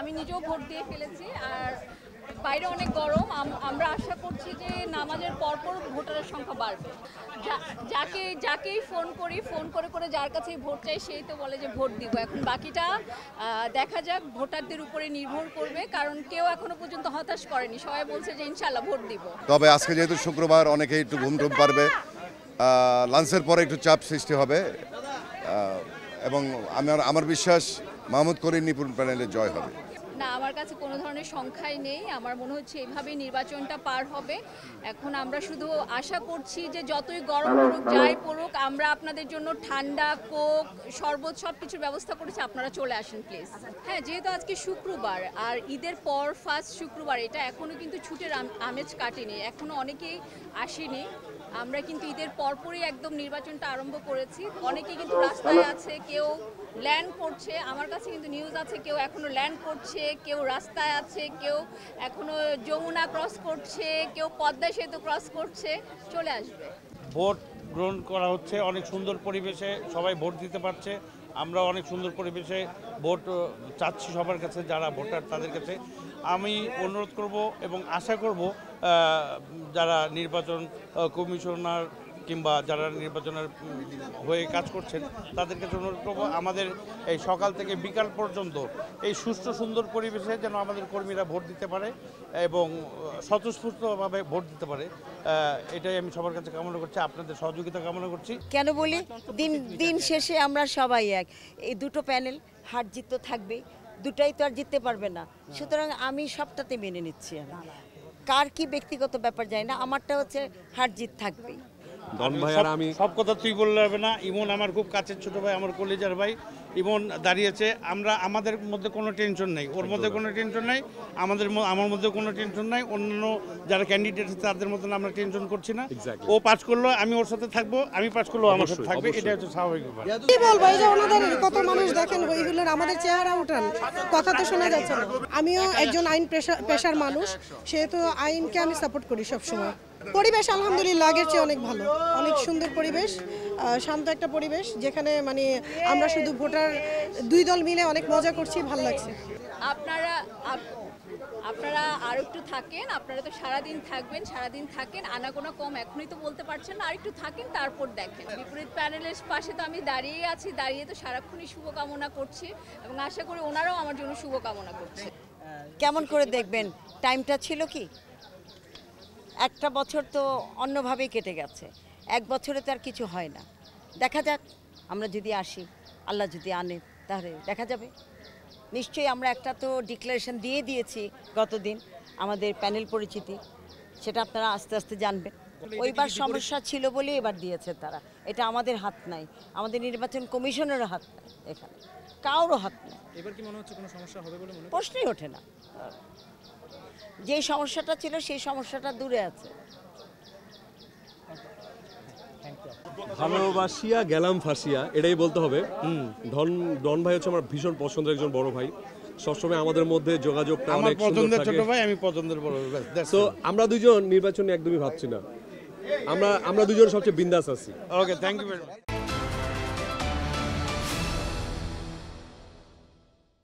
আমি নিজেও ভোট দিয়ে ফেলেছি। আর বাইরে অনেক গরম, আমরা আশা করছি যে নামাজের পরপর ভোটারের সংখ্যা বাড়বে। যাকেই ফোন করে যার কাছেই ভোট চাই সেই তো বলে যে ভোট দিব। এখন বাকিটা দেখা যাক, ভোটারদের উপরে নির্ভর করবে, কারণ কেউ এখনো পর্যন্ত হতাশ করেনি, সবাই বলছে যে ইনশাল্লাহ ভোট দিব। তবে আজকে যেহেতু শুক্রবার, অনেকেই একটু ঘুম পারবে, লাঞ্চের পরে একটু চাপ সৃষ্টি হবে, এবং আমার বিশ্বাস মাহমুদ করিম নিপুণ প্যানেলের জয় হবে। না, আমার কাছে কোনো ধরনের সংখ্যাই নেই। আমার মনে হচ্ছে এইভাবেই নির্বাচনটা পার হবে। এখন আমরা শুধু আশা করছি যে যতই গরম পড়ুক, যাই পড়ুক, আমরা আপনাদের জন্য ঠান্ডা, কোক, শরবত সব কিছুর ব্যবস্থা করেছি, আপনারা চলে আসেন প্লিজ। হ্যাঁ, যেহেতু আজকে শুক্রবার আর ঈদের পর ফার্স্ট শুক্রবার, এটা এখনও কিন্তু ছুটির আমেজ কাটেনি, এখনও অনেকেই আসেনি। আমরা কিন্তু ঈদের পরপরই একদম নির্বাচনটা আরম্ভ করেছি। অনেকেই কিন্তু রাস্তায় আছে, কেউ ল্যান্ড করছে, আমার কাছে কিন্তু নিউজ আছে কেউ এখনো ল্যান্ড করছে, কেউ রাস্তায় আছে, কেউ এখনো যমুনা ক্রস করছে, কেউ পদ্মা সেতু ক্রস করছে, চলে আসবে। ভোট গ্রহণ করা হচ্ছে অনেক সুন্দর পরিবেশে, সবাই ভোট দিতে পারছে। আমরা অনেক সুন্দর পরিবেশে ভোট চাচ্ছি সবার কাছে, যারা ভোটার তাদের কাছে। আমি অনুরোধ করব এবং আশা করব যারা নির্বাচন কমিশনার কিংবা যারা নির্বাচনের হয়ে কাজ করছেন তাদের কাছে অনুরোধ করবো, আমাদের এই সকাল থেকে বিকাল পর্যন্ত এই সুষ্ঠু সুন্দর পরিবেশে যেন আমাদের কর্মীরা ভোট দিতে পারে এবং স্বতঃস্ফূর্তভাবে ভোট দিতে পারে, এটাই আমি সবার কাছে কামনা করছি, আপনাদের সহযোগিতা কামনা করছি। কেন বলি, দিন শেষে আমরা সবাই এক। এই দুটো প্যানেল হার জিত তো থাকবেই, দুটাই তো আর জিততে পারবে না, সুতরাং আমি সবটাতে মেনে নিচ্ছি। আমি কার কি ব্যক্তিগত ব্যাপার যায় না, আমারটা হচ্ছে হার জিত থাকবেই। আমি সব কথা তুই বললে হবে না। ইমন আমার খুব কাছের ছোট ভাই, আমার কলেজের ভাই। ইমন দাঁড়িয়েছে, আমাদের মধ্যে কোনো টেনশন নেই, ওর মধ্যে কোনো টেনশন নেই, আমার মধ্যে কোনো টেনশন নাই। অন্যান্য যারা ক্যান্ডিডেট আছে তাদের মতন আমরা টেনশন করছি না। ও পাস করলো আমি ওর সাথে থাকবো, আমি পাস করলো আমার সাথে থাকবে, এটা হচ্ছে স্বাভাবিক ব্যাপার। কি বলবো, এই যে ওনাদের কত মানুষ দেখেন, ওইগুলোর আমাদের চেহারা উঠান, কথা তো শোনা যাচ্ছে না। আমিও একজন আইন পেশার মানুষ, সেহেতু আইনকে আমি সাপোর্ট করি সবসময়। পরিবেশ আলহামদুলিল্লাহ আগের চেয়ে অনেক ভালো, অনেক সুন্দর পরিবেশ, শান্ত একটা পরিবেশ, যেখানে মানে আমরা শুধু ভোটার দুই দল মিলে অনেক মজা করছি, ভালো লাগছে। আপনারা আর একটু থাকেন, আপনারা তো সারাদিন থাকেন, আনাগোনা কম, এখনই তো বলতে পারছেন না, আর একটু থাকেন, তারপর দেখেন। বিপরীত প্যানেলের পাশে তো আমি দাঁড়িয়ে আছি, দাঁড়িয়ে তো সারাক্ষণই শুভকামনা করছি এবং আশা করি ওনারাও আমার জন্য শুভকামনা করছে। কেমন করে দেখবেন, টাইমটা ছিল কি, একটা বছর তো অন্যভাবেই কেটে গেছে, এক বছরে তো আর কিছু হয় না। দেখা যাক, আমরা যদি আসি, আল্লাহ যদি আনে, তাহলে দেখা যাবে। নিশ্চয়ই আমরা একটা তো ডিক্লারেশন দিয়ে দিয়েছি গতদিন, আমাদের প্যানেল পরিচিতি, সেটা আপনারা আস্তে আস্তে জানবেন। ওইবার সমস্যা ছিল বলে এবার দিয়েছে তারা, এটা আমাদের হাত নাই, আমাদের নির্বাচন কমিশনেরও হাত নাই, এখানে কারোরও হাত নাই। এবার কি মনে হচ্ছে কোনো সমস্যা হবে বলে মনে? প্রশ্নই ওঠে না, যে সমস্যাটা ছিল সেই সমস্যাটা দূরে আছে। ভালোবাসিয়া গেলাম ফাঁসিয়া, এটাই বলতে হবে। ডন ভাই হচ্ছে আমার ভীষণ পছন্দের একজন বড় ভাই, সবসময় আমাদের মধ্যে যোগাযোগটা অনেক পছন্দের ছোট ভাই, আমি পছন্দের বড় ভাই। তো আমরা দুজন নির্বাচনে একদমই ভাবছি না, আমরা দুজন সবচেয়ে বিন্দাস আছি। ওকে, থ্যাংক ইউ ভেরি মাচ।